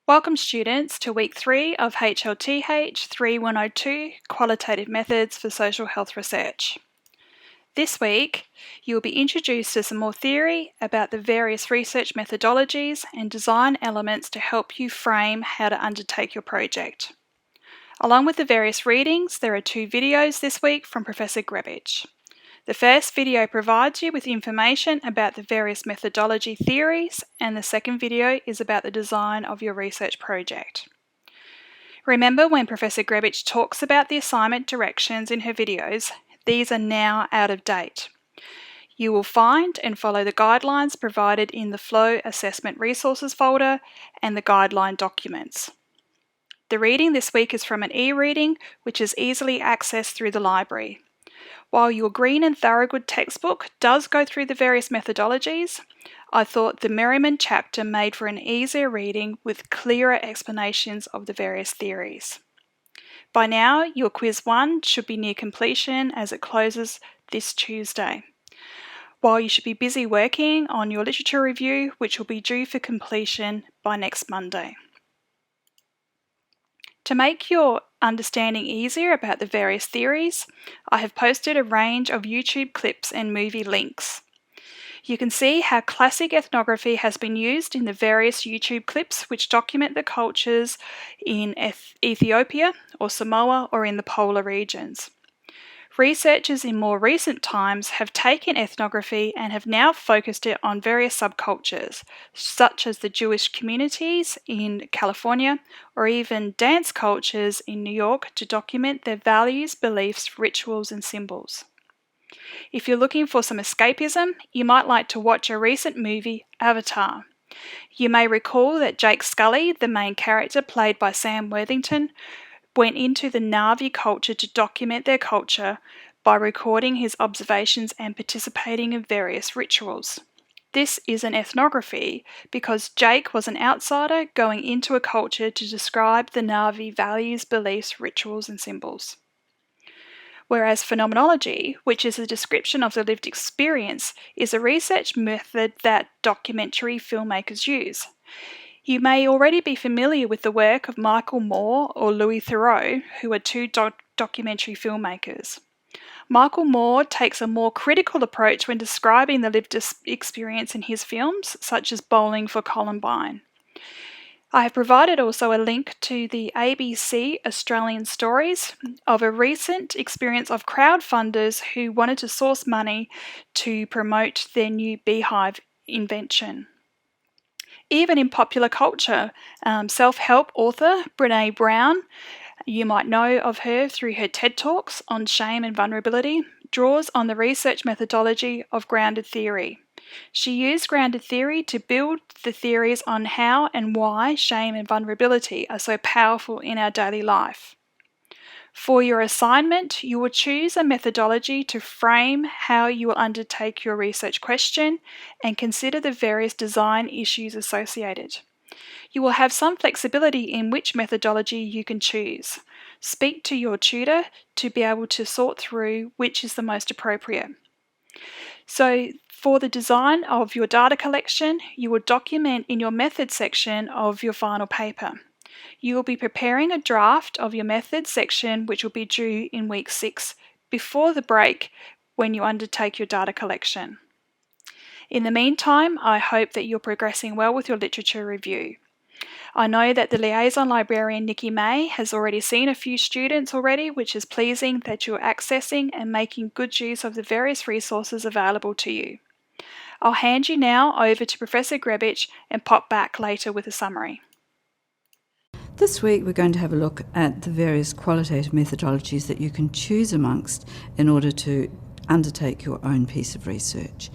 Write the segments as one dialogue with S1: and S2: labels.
S1: Welcome students to week 3 of HLTH 3102 Qualitative Methods for Social Health Research. This week, you will be introduced to some more theory about the various research methodologies and design elements to help you frame how to undertake your project. Along with the various readings, there are 2 videos this week from Professor Grebich. The first video provides you with information about the various methodology theories, and the second video is about the design of your research project. Remember when Professor Grebich talks about the assignment directions in her videos, these are now out of date. You will find and follow the guidelines provided in the Flow Assessment Resources folder and the guideline documents. The reading this week is from an e-reading which is easily accessed through the library. While your Green and Thorogood textbook does go through the various methodologies, I thought the Merriman chapter made for an easier reading with clearer explanations of the various theories. By now, your Quiz 1 should be near completion as it closes this Tuesday, while you should be busy working on your literature review, which will be due for completion by next Monday. To make your understanding easier about the various theories, I have posted a range of YouTube clips and movie links. You can see how classic ethnography has been used in the various YouTube clips which document the cultures in Ethiopia or Samoa or in the polar regions. Researchers in more recent times have taken ethnography and have now focused it on various subcultures, such as the Jewish communities in California or even dance cultures in New York, to document their values, beliefs, rituals, and symbols. If you're looking for some escapism, you might like to watch a recent movie, Avatar. You may recall that Jake Scully, the main character played by Sam Worthington, went into the Na'vi culture to document their culture by recording his observations and participating in various rituals. This is an ethnography because Jake was an outsider going into a culture to describe the Na'vi values, beliefs, rituals, and symbols. Whereas phenomenology, which is a description of the lived experience, is a research method that documentary filmmakers use. You may already be familiar with the work of Michael Moore or Louis Theroux, who are 2 documentary filmmakers. Michael Moore takes a more critical approach when describing the lived experience in his films, such as Bowling for Columbine. I have provided also a link to the ABC Australian Stories of a recent experience of crowdfunders who wanted to source money to promote their new beehive invention. Even in popular culture, self-help author Brené Brown, you might know of her through her TED Talks on shame and vulnerability, draws on the research methodology of grounded theory. She used grounded theory to build the theories on how and why shame and vulnerability are so powerful in our daily life. For your assignment, you will choose a methodology to frame how you will undertake your research question and consider the various design issues associated. You will have some flexibility in which methodology you can choose. Speak to your tutor to be able to sort through which is the most appropriate. So, for the design of your data collection, you will document in your method section of your final paper. You will be preparing a draft of your methods section which will be due in week 6 before the break when you undertake your data collection. In the meantime, I hope that you're progressing well with your literature review. I know that the liaison librarian Nikki May has already seen a few students already, which is pleasing that you're accessing and making good use of the various resources available to you. I'll hand you now over to Professor Grebich and pop back later with a summary.
S2: This week we're going to have a look at the various qualitative methodologies that you can choose amongst in order to undertake your own piece of research.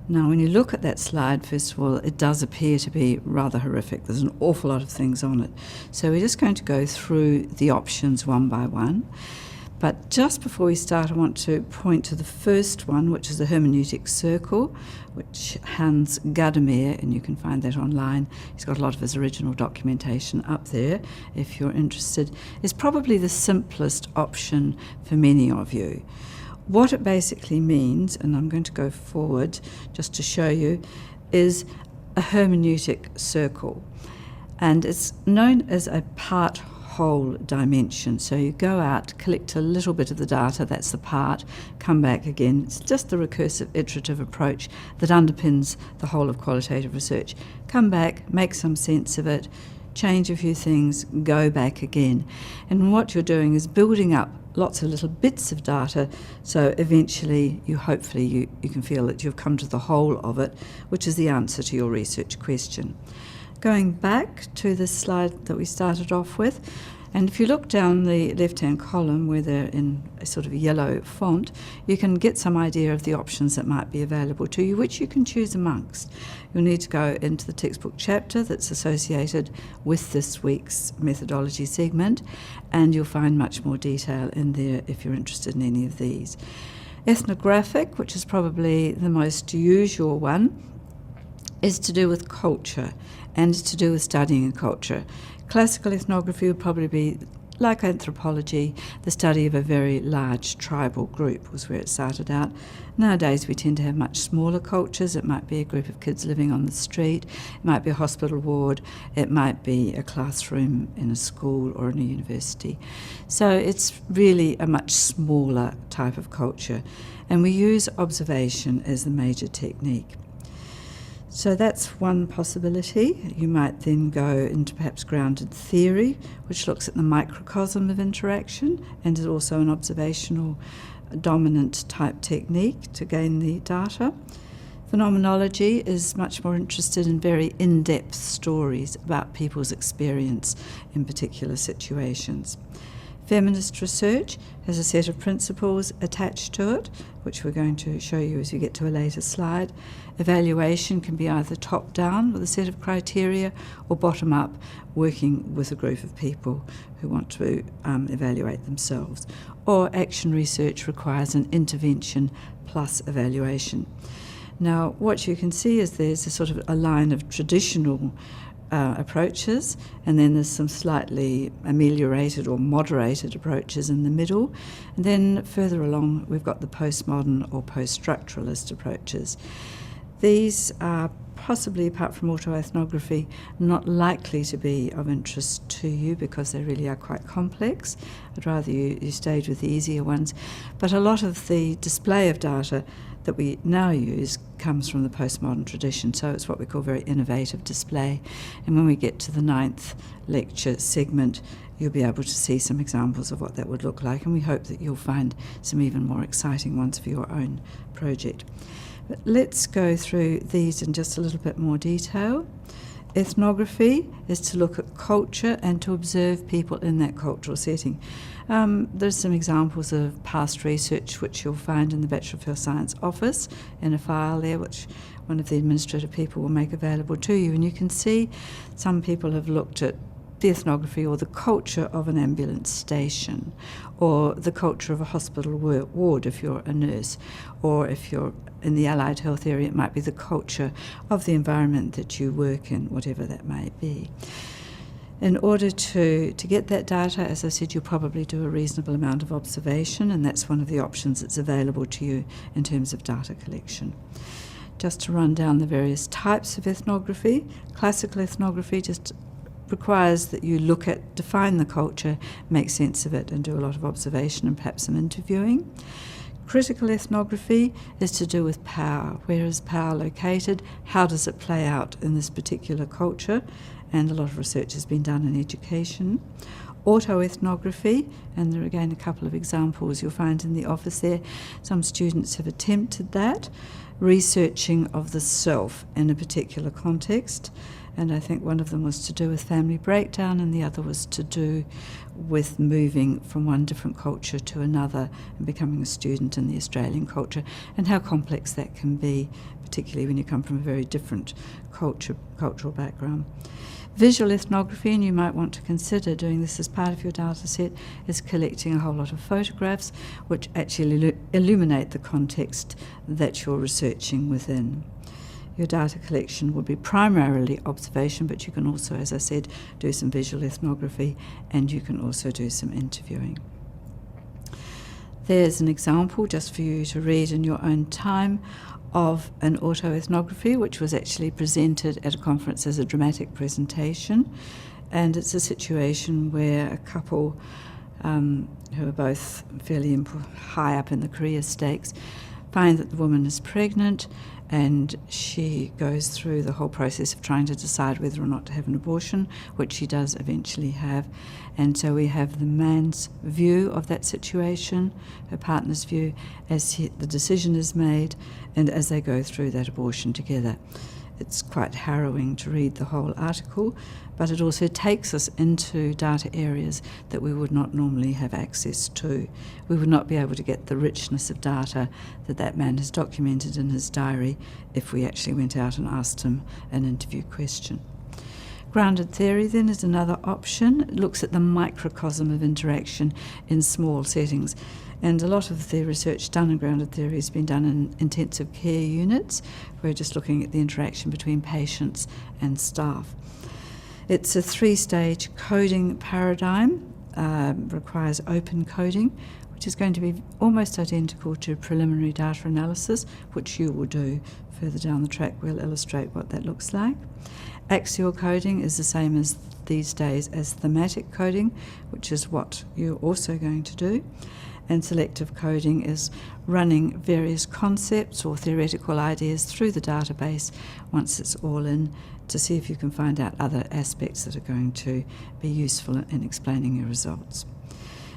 S2: Now, when you look at that slide, first of all, it does appear to be rather horrific. There's an awful lot of things on it. So we're just going to go through the options one by one. But just before we start, I want to point to the first one, which is the hermeneutic circle, which Hans Gadamer, and you can find that online. He's got a lot of his original documentation up there, if you're interested, is probably the simplest option for many of you. What it basically means, and I'm going to go forward just to show you, is a hermeneutic circle. And it's known as a part-whole dimension. So you go out, collect a little bit of the data, that's the part, come back again. It's just the recursive iterative approach that underpins the whole of qualitative research. Come back, make some sense of it, change a few things, go back again. And what you're doing is building up lots of little bits of data, so eventually you can feel that you've come to the whole of it, which is the answer to your research question. Going back to the slide that we started off with, and if you look down the left-hand column where they're in a sort of yellow font, you can get some idea of the options that might be available to you, which you can choose amongst. You'll need to go into the textbook chapter that's associated with this week's methodology segment, and you'll find much more detail in there if you're interested in any of these. Ethnographic, which is probably the most usual one, is to do with culture and to do with studying culture. Classical ethnography would probably be, like anthropology, the study of a very large tribal group was where it started out. Nowadays we tend to have much smaller cultures. It might be a group of kids living on the street, it might be a hospital ward, it might be a classroom in a school or in a university. So it's really a much smaller type of culture, and we use observation as the major technique. So that's one possibility. You might then go into perhaps grounded theory, which looks at the microcosm of interaction and is also an observational dominant type technique to gain the data. Phenomenology is much more interested in very in-depth stories about people's experience in particular situations. Feminist research has a set of principles attached to it, which we're going to show you as we get to a later slide. Evaluation can be either top-down with a set of criteria or bottom-up, working with a group of people who want to evaluate themselves. Or action research requires an intervention plus evaluation. Now, what you can see is there's a sort of a line of traditional approaches, and then there's some slightly ameliorated or moderated approaches in the middle, and then further along we've got the postmodern or post-structuralist approaches. These are possibly, apart from autoethnography, not likely to be of interest to you because they really are quite complex. I'd rather you stayed with the easier ones, but a lot of the display of data that we now use comes from the postmodern tradition, so it's what we call very innovative display. And when we get to the 9th lecture segment, you'll be able to see some examples of what that would look like, and we hope that you'll find some even more exciting ones for your own project. But let's go through these in just a little bit more detail. Ethnography is to look at culture and to observe people in that cultural setting. There's some examples of past research which you'll find in the Bachelor of Health Science office in a file there, which one of the administrative people will make available to you. And you can see some people have looked at the ethnography or the culture of an ambulance station, or the culture of a hospital ward if you're a nurse, or if you're in the allied health area, it might be the culture of the environment that you work in, whatever that may be. In order to get that data, as I said, you'll probably do a reasonable amount of observation, and that's one of the options that's available to you in terms of data collection. Just to run down the various types of ethnography, classical ethnography just requires that you define the culture, make sense of it, and do a lot of observation and perhaps some interviewing. Critical ethnography is to do with power. Where is power located? How does it play out in this particular culture? And a lot of research has been done in education. Autoethnography, and there are again a couple of examples you'll find in the office there. Some students have attempted that, researching of the self in a particular context. And I think one of them was to do with family breakdown, and the other was to do with moving from one different culture to another and becoming a student in the Australian culture, and how complex that can be, particularly when you come from a very different cultural background. Visual ethnography, and you might want to consider doing this as part of your data set, is collecting a whole lot of photographs which actually illuminate the context that you're researching within. Your data collection will be primarily observation, but you can also, as I said, do some visual ethnography, and you can also do some interviewing. There's an example just for you to read in your own time of an autoethnography, which was actually presented at a conference as a dramatic presentation. And it's a situation where a couple who are both fairly high up in the career stakes find that the woman is pregnant, and she goes through the whole process of trying to decide whether or not to have an abortion, which she does eventually have. And so we have the man's view of that situation, her partner's view, as the decision is made and as they go through that abortion together. It's quite harrowing to read the whole article, but it also takes us into data areas that we would not normally have access to. We would not be able to get the richness of data that man has documented in his diary if we actually went out and asked him an interview question. Grounded theory then is another option. It looks at the microcosm of interaction in small settings. And a lot of the research done in grounded theory has been done in intensive care units. We're just looking at the interaction between patients and staff. It's a 3-stage coding paradigm, requires open coding, which is going to be almost identical to preliminary data analysis, which you will do further down the track. We'll illustrate what that looks like. Axial coding is the same as these days as thematic coding, which is what you're also going to do. And selective coding is running various concepts or theoretical ideas through the database once it's all in, to see if you can find out other aspects that are going to be useful in explaining your results.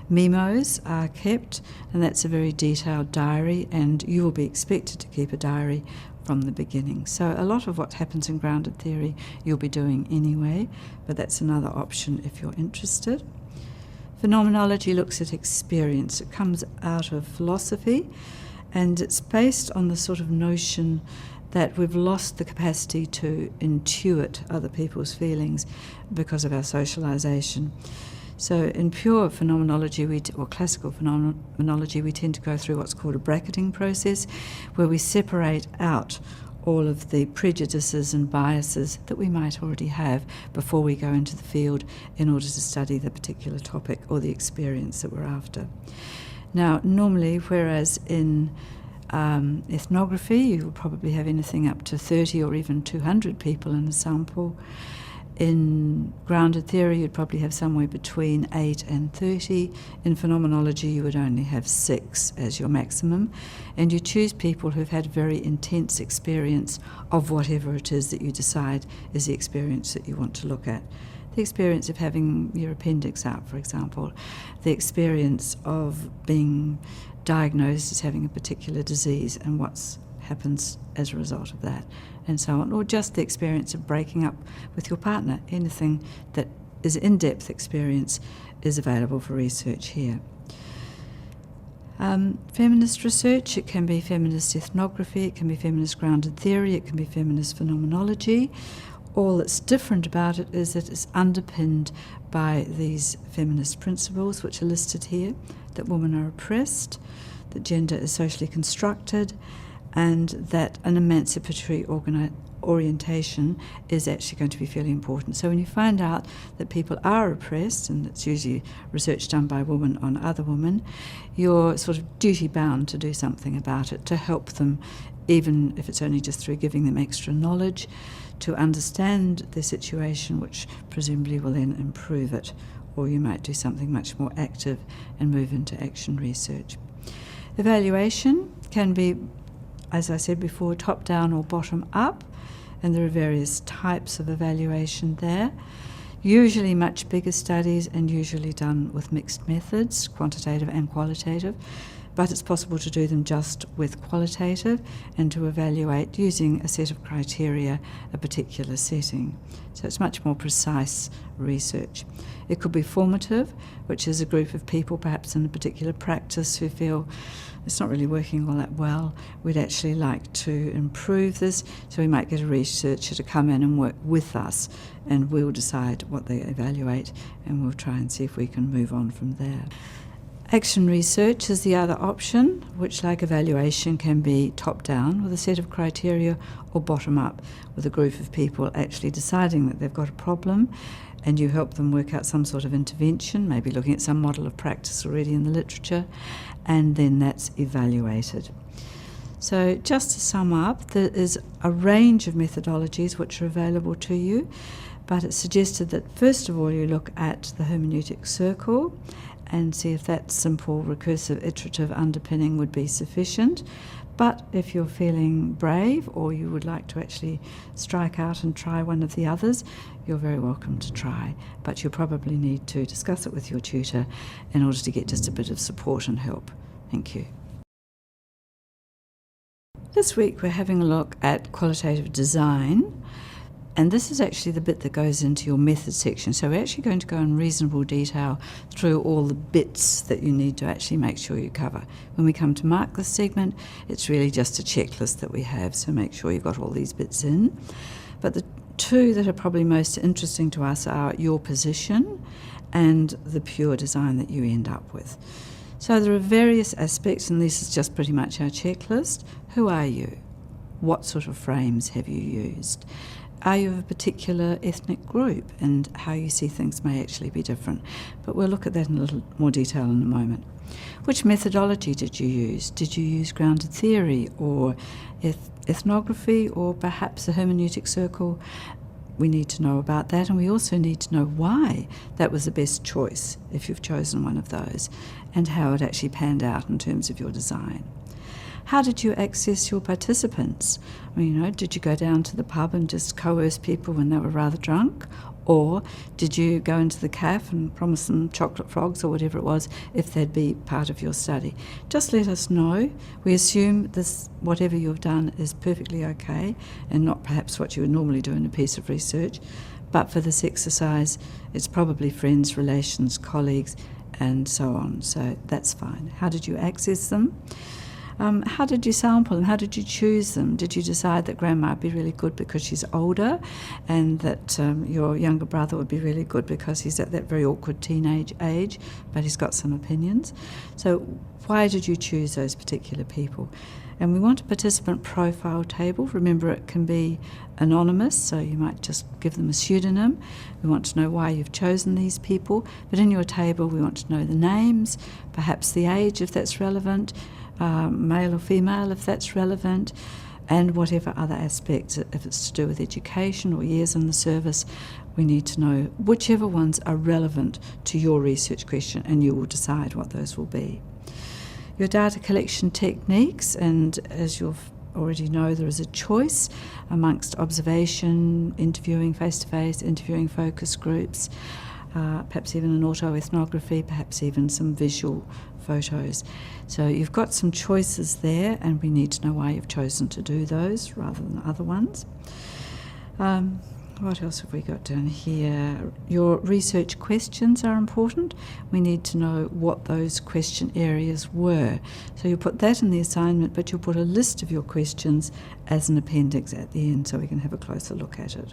S2: Memos are kept, and that's a very detailed diary, and you will be expected to keep a diary from the beginning. So a lot of what happens in grounded theory you'll be doing anyway, but that's another option if you're interested. Phenomenology looks at experience. It comes out of philosophy, and it's based on the sort of notion that we've lost the capacity to intuit other people's feelings because of our socialisation. So in pure phenomenology, or classical phenomenology, we tend to go through what's called a bracketing process, where we separate out all of the prejudices and biases that we might already have before we go into the field in order to study the particular topic or the experience that we're after. Now, normally, whereas in ethnography, you will probably have anything up to 30 or even 200 people in a sample. In grounded theory, you'd probably have somewhere between 8 and 30. In phenomenology, you would only have 6 as your maximum. And you choose people who've had very intense experience of whatever it is that you decide is the experience that you want to look at. The experience of having your appendix out, for example. The experience of being diagnosed as having a particular disease and what happens as a result of that, and so on, or just the experience of breaking up with your partner. Anything that is in-depth experience is available for research here. Feminist research, it can be feminist ethnography, it can be feminist grounded theory, it can be feminist phenomenology. All that's different about it is that it's underpinned by these feminist principles which are listed here, that women are oppressed, that gender is socially constructed, and that an emancipatory orientation is actually going to be fairly important. So when you find out that people are oppressed, and it's usually research done by women on other women, you're sort of duty-bound to do something about it, to help them, even if it's only just through giving them extra knowledge, to understand their situation, which presumably will then improve it. Or you might do something much more active and move into action research. Evaluation can be, as I said before, top-down or bottom-up, and there are various types of evaluation there. Usually much bigger studies and usually done with mixed methods, quantitative and qualitative, but it's possible to do them just with qualitative and to evaluate using a set of criteria a particular setting. So it's much more precise research. It could be formative, which is a group of people perhaps in a particular practice who feel it's not really working all that well. We'd actually like to improve this, so we might get a researcher to come in and work with us, and we'll decide what they evaluate, and we'll try and see if we can move on from there. Action research is the other option, which, like evaluation, can be top-down with a set of criteria, or bottom-up with a group of people actually deciding that they've got a problem, and you help them work out some sort of intervention, maybe looking at some model of practice already in the literature, and then that's evaluated. So just to sum up, there is a range of methodologies which are available to you, but it's suggested that first of all you look at the hermeneutic circle and see if that simple recursive iterative underpinning would be sufficient. But if you're feeling brave or you would like to actually strike out and try one of the others, you're very welcome to try. But you'll probably need to discuss it with your tutor in order to get just a bit of support and help. Thank you. This week we're having a look at qualitative design, and this is actually the bit that goes into your method section. So we're actually going to go in reasonable detail through all the bits that you need to actually make sure you cover. When we come to mark this segment, it's really just a checklist that we have, so make sure you've got all these bits in. But the two that are probably most interesting to us are your position and the pure design that you end up with. So there are various aspects, and this is just pretty much our checklist. Who are you? What sort of frames have you used? Are you of a particular ethnic group, and how you see things may actually be different? But we'll look at that in a little more detail in a moment. Which methodology did you use? Did you use grounded theory or ethnography or perhaps a hermeneutic circle? We need to know about that, and we also need to know why that was the best choice if you've chosen one of those, and how it actually panned out in terms of your design. How did you access your participants? I mean, did you go down to the pub and just coerce people when they were rather drunk? Or did you go into the cafe and promise them chocolate frogs or whatever it was if they'd be part of your study? Just let us know. We assume this, whatever you've done, is perfectly okay and not perhaps what you would normally do in a piece of research. But for this exercise, it's probably friends, relations, colleagues, and so on. So that's fine. How did you access them? How did you sample them? How did you choose them? Did you decide that grandma would be really good because she's older, and that your younger brother would be really good because he's at that very awkward teenage age, but he's got some opinions? So why did you choose those particular people? And we want a participant profile table. Remember, it can be anonymous, so you might just give them a pseudonym. We want to know why you've chosen these people, but in your table we want to know the names, perhaps the age if that's relevant, male or female if that's relevant, and whatever other aspects, if it's to do with education or years in the service, we need to know whichever ones are relevant to your research question, and you will decide what those will be. Your data collection techniques, and as you'll already know, there is a choice amongst observation, interviewing face-to-face, interviewing focus groups, perhaps even an autoethnography, perhaps even some visual photos. So you've got some choices there, and we need to know why you've chosen to do those rather than other ones. What else have we got down here? Your research questions are important. We need to know what those question areas were. So you'll put that in the assignment, but you'll put a list of your questions as an appendix at the end so we can have a closer look at it.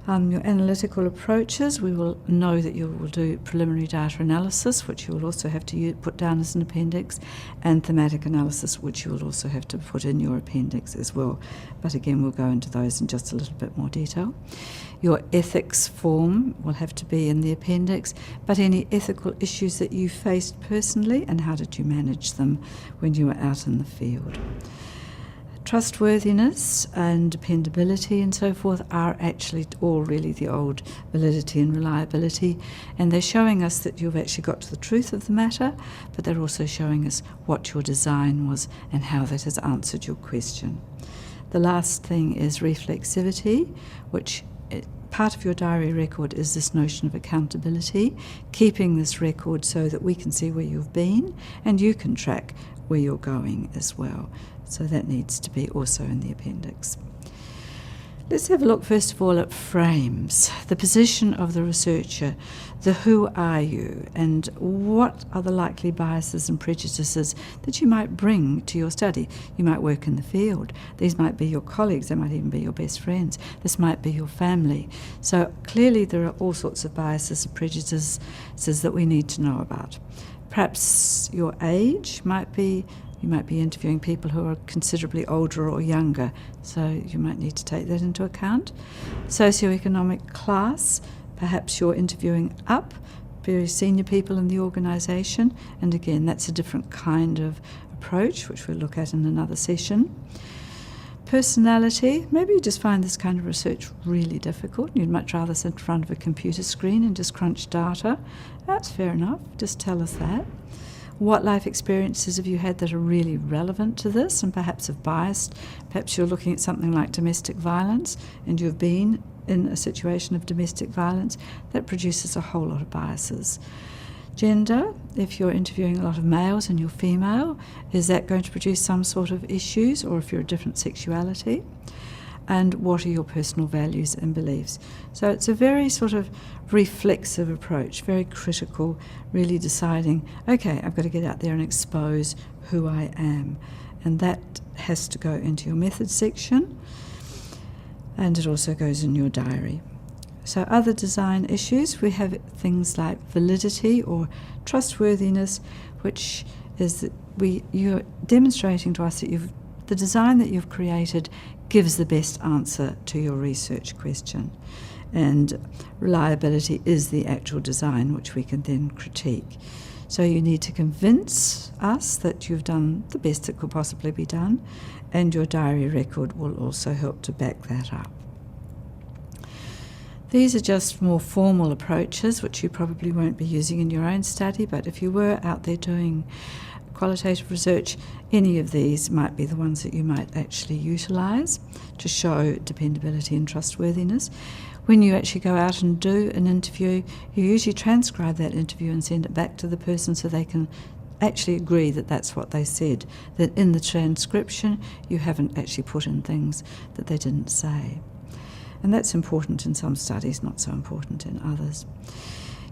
S2: Your analytical approaches, we will know that you will do preliminary data analysis, which you will also have to put down as an appendix, and thematic analysis, which you will also have to put in your appendix as well. But again, we'll go into those in just a little bit more detail. Your ethics form will have to be in the appendix, but any ethical issues that you faced personally, and how did you manage them when you were out in the field. Trustworthiness and dependability and so forth are actually all really the old validity and reliability, and they're showing us that you've actually got to the truth of the matter, but they're also showing us what your design was and how that has answered your question. The last thing is reflexivity, which part of your diary record is this notion of accountability, keeping this record so that we can see where you've been and you can track where you're going as well. So that needs to be also in the appendix. Let's have a look first of all at frames, the position of the researcher, the who are you, and what are the likely biases and prejudices that you might bring to your study. You might work in the field. These might be your colleagues, they might even be your best friends. This might be your family. So clearly there are all sorts of biases and prejudices that we need to know about. Perhaps your age might be, you might be interviewing people who are considerably older or younger, so you might need to take that into account. Socioeconomic class, perhaps you're interviewing up, very senior people in the organisation, and again, that's a different kind of approach, which we'll look at in another session. Personality, maybe you just find this kind of research really difficult and you'd much rather sit in front of a computer screen and just crunch data. That's fair enough, just tell us that. What life experiences have you had that are really relevant to this and perhaps have biased? Perhaps you're looking at something like domestic violence and you've been in a situation of domestic violence. That produces a whole lot of biases. Gender, if you're interviewing a lot of males and you're female, is that going to produce some sort of issues, or if you're a different sexuality? And what are your personal values and beliefs? So it's a very sort of reflexive approach, very critical, really deciding, okay, I've got to get out there and expose who I am. And that has to go into your methods section, and it also goes in your diary. So other design issues, we have things like validity or trustworthiness, which is that you're demonstrating to us that the design that you've created gives the best answer to your research question. And reliability is the actual design, which we can then critique. So you need to convince us that you've done the best that could possibly be done, and your diary record will also help to back that up. These are just more formal approaches, which you probably won't be using in your own study, but if you were out there doing qualitative research, any of these might be the ones that you might actually utilise to show dependability and trustworthiness. When you actually go out and do an interview, you usually transcribe that interview and send it back to the person so they can actually agree that that's what they said, that in the transcription you haven't actually put in things that they didn't say. And that's important in some studies, not so important in others.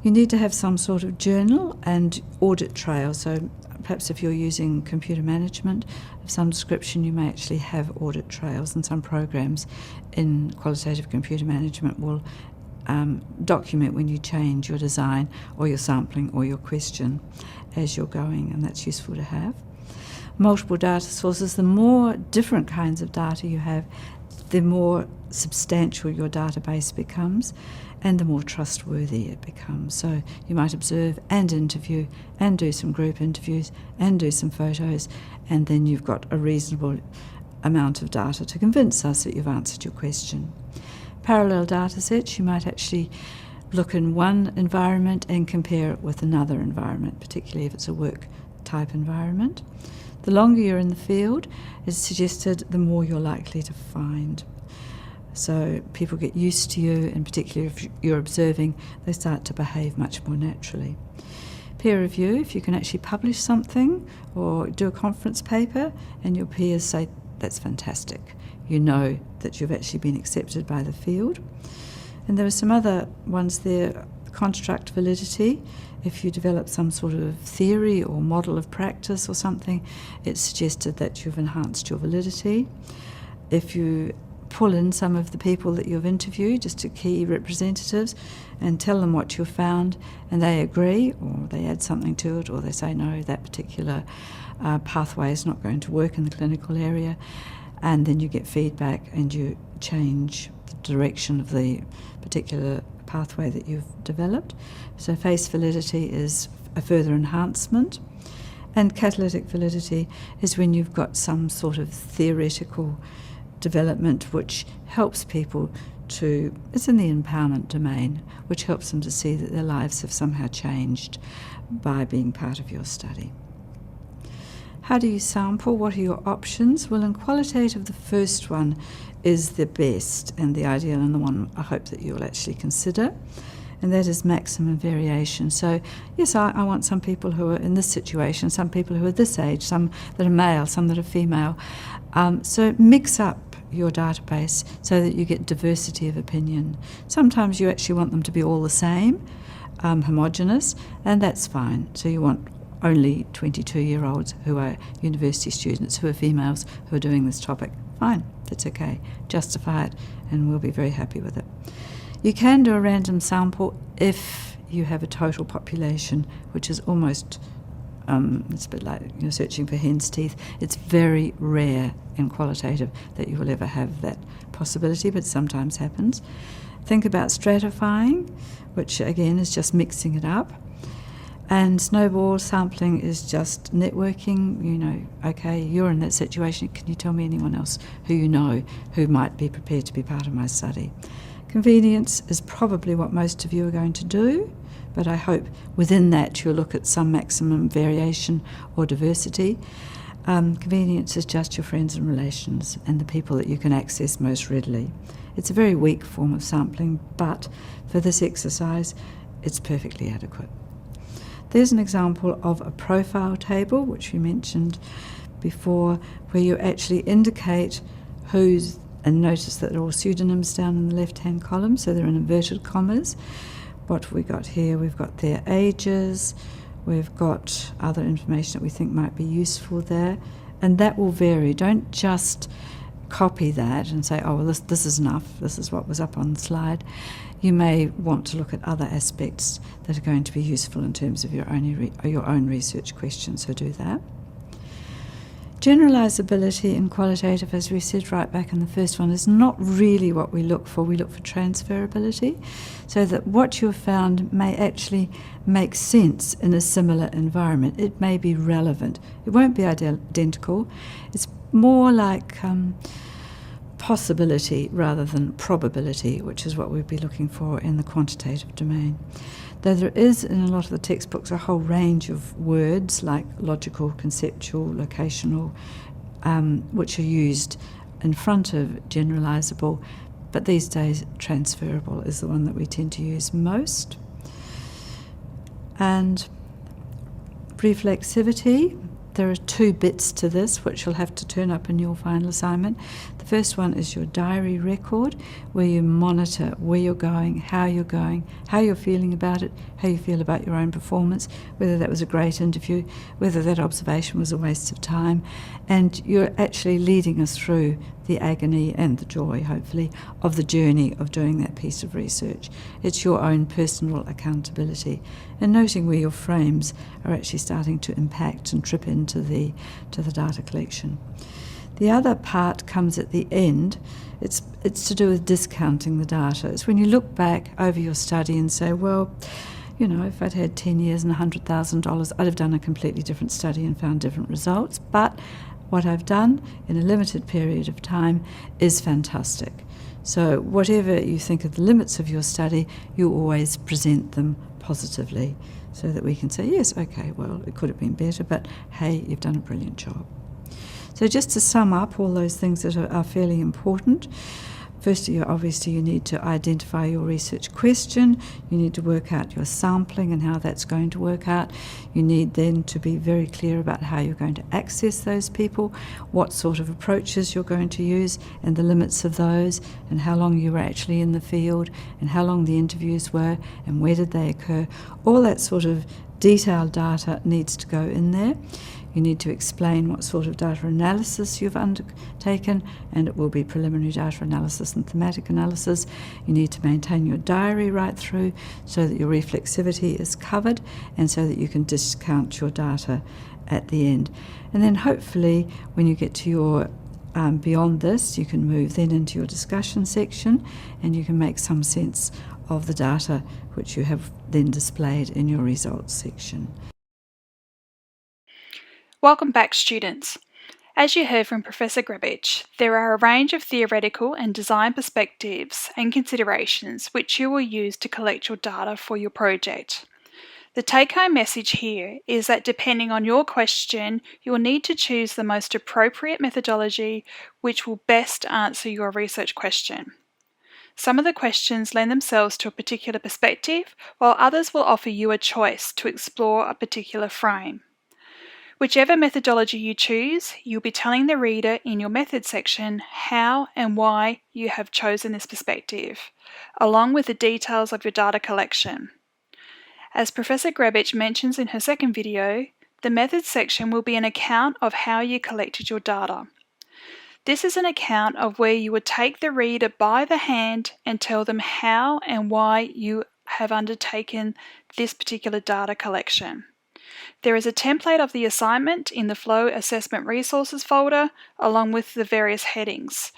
S2: You need to have some sort of journal and audit trail. So perhaps if you're using computer management of some description, you may actually have audit trails, and some programs in qualitative computer management will document when you change your design or your sampling or your question as you're going, and that's useful to have. Multiple data sources, the more different kinds of data you have, the more substantial your database becomes and the more trustworthy it becomes. So you might observe and interview and do some group interviews and do some photos, and then you've got a reasonable amount of data to convince us that you've answered your question. Parallel data sets, you might actually look in one environment and compare it with another environment, particularly if it's a work type environment. The longer you're in the field, it's suggested the more you're likely to find. So people get used to you, and particularly if you're observing, they start to behave much more naturally. Peer review, if you can actually publish something or do a conference paper and your peers say, that's fantastic, you know that you've actually been accepted by the field. And there are some other ones there, construct validity. If you develop some sort of theory or model of practice or something, it's suggested that you've enhanced your validity. If you pull in some of the people that you've interviewed, just to key representatives, and tell them what you've found, and they agree, or they add something to it, or they say, no, that particular pathway is not going to work in the clinical area, and then you get feedback and you change the direction of the particular pathway that you've developed. So face validity is a further enhancement, and catalytic validity is when you've got some sort of theoretical development which helps people to, it's in the empowerment domain, which helps them to see that their lives have somehow changed by being part of your study. How do you sample? What are your options? Well, in qualitative, the first one is the best and the ideal, and the one I hope that you'll actually consider, and that is maximum variation. So yes, I want some people who are in this situation, some people who are this age, some that are male, some that are female. So mix up your database so that you get diversity of opinion. Sometimes you actually want them to be all the same, homogenous, and that's fine. So you want only 22-year-olds who are university students, who are females, who are doing this topic. Fine, that's okay. Justify it, and we'll be very happy with it. You can do a random sample if you have a total population, which is almost, it's a bit like searching for hen's teeth. It's very rare in qualitative that you will ever have that possibility, but it sometimes happens. Think about stratifying, which again is just mixing it up. And snowball sampling is just networking. You know, okay, you're in that situation. Can you tell me anyone else who you know who might be prepared to be part of my study? Convenience is probably what most of you are going to do, but I hope within that you'll look at some maximum variation or diversity. Convenience is just your friends and relations and the people that you can access most readily. It's a very weak form of sampling, but for this exercise, it's perfectly adequate. There's an example of a profile table, which we mentioned before, where you actually indicate who's, and notice that they're all pseudonyms down in the left-hand column, so they're in inverted commas. What have we got here? We've got their ages, we've got other information that we think might be useful there, and that will vary. Don't just copy that and say, oh, well, this is enough, this is what was up on the slide. You may want to look at other aspects that are going to be useful in terms of your own research questions, so do that. Generalisability in qualitative, as we said right back in the first one, is not really what we look for. We look for transferability, so that what you've found may actually make sense in a similar environment. It may be relevant. It won't be identical. It's more like possibility rather than probability, which is what we'd be looking for in the quantitative domain. Though there is in a lot of the textbooks a whole range of words like logical, conceptual, locational, which are used in front of generalisable, but these days transferable is the one that we tend to use most. And reflexivity, there are two bits to this which you'll have to turn up in your final assignment. The first one is your diary record, where you monitor where you're going, how you're feeling about it, how you feel about your own performance, whether that was a great interview, whether that observation was a waste of time, and you're actually leading us through the agony and the joy, hopefully, of the journey of doing that piece of research. It's your own personal accountability, and noting where your frames are actually starting to impact and trip into the data collection. The other part comes at the end. It's to do with discounting the data. It's when you look back over your study and say, well, you know, if I'd had 10 years and $100,000, I'd have done a completely different study and found different results. But what I've done in a limited period of time is fantastic. So whatever you think of the limits of your study, you always present them positively so that we can say, yes, okay, well, it could have been better, but hey, you've done a brilliant job. So just to sum up all those things that are fairly important, firstly, obviously, you need to identify your research question. You need to work out your sampling and how that's going to work out. You need then to be very clear about how you're going to access those people, what sort of approaches you're going to use and the limits of those, and how long you were actually in the field, and how long the interviews were, and where did they occur. All that sort of detailed data needs to go in there. You need to explain what sort of data analysis you've undertaken, and it will be preliminary data analysis and thematic analysis. You need to maintain your diary right through so that your reflexivity is covered and so that you can discount your data at the end. And then hopefully when you get to your beyond this, you can move then into your discussion section and you can make some sense of the data which you have then displayed in your results section.
S1: Welcome back, students. As you heard from Professor Grbić, there are a range of theoretical and design perspectives and considerations which you will use to collect your data for your project. The take-home message here is that depending on your question, you will need to choose the most appropriate methodology which will best answer your research question. Some of the questions lend themselves to a particular perspective, while others will offer you a choice to explore a particular frame. Whichever methodology you choose, you'll be telling the reader in your method section how and why you have chosen this perspective, along with the details of your data collection. As Professor Grbić mentions in her second video, the methods section will be an account of how you collected your data. This is an account of where you would take the reader by the hand and tell them how and why you have undertaken this particular data collection. There is a template of the assignment in the Flow Assessment Resources folder, along with the various headings.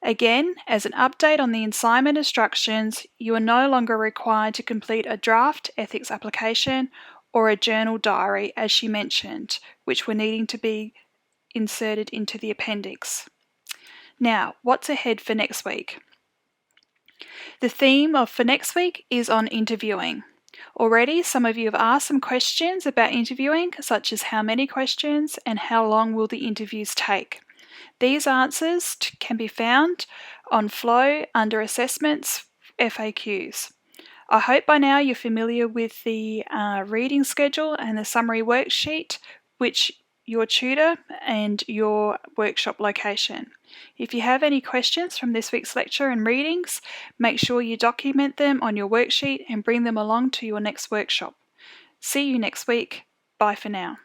S1: Again, as an update on the assignment instructions, you are no longer required to complete a draft ethics application or a journal diary, as she mentioned, which were needing to be inserted into the appendix. Now, what's ahead for next week? The theme for next week is on interviewing. Already, some of you have asked some questions about interviewing, such as how many questions and how long will the interviews take. These answers can be found on Flow under Assessments FAQs. I hope by now you're familiar with the reading schedule and the summary worksheet, which your tutor and your workshop location. If you have any questions from this week's lecture and readings, make sure you document them on your worksheet and bring them along to your next workshop. See you next week. Bye for now.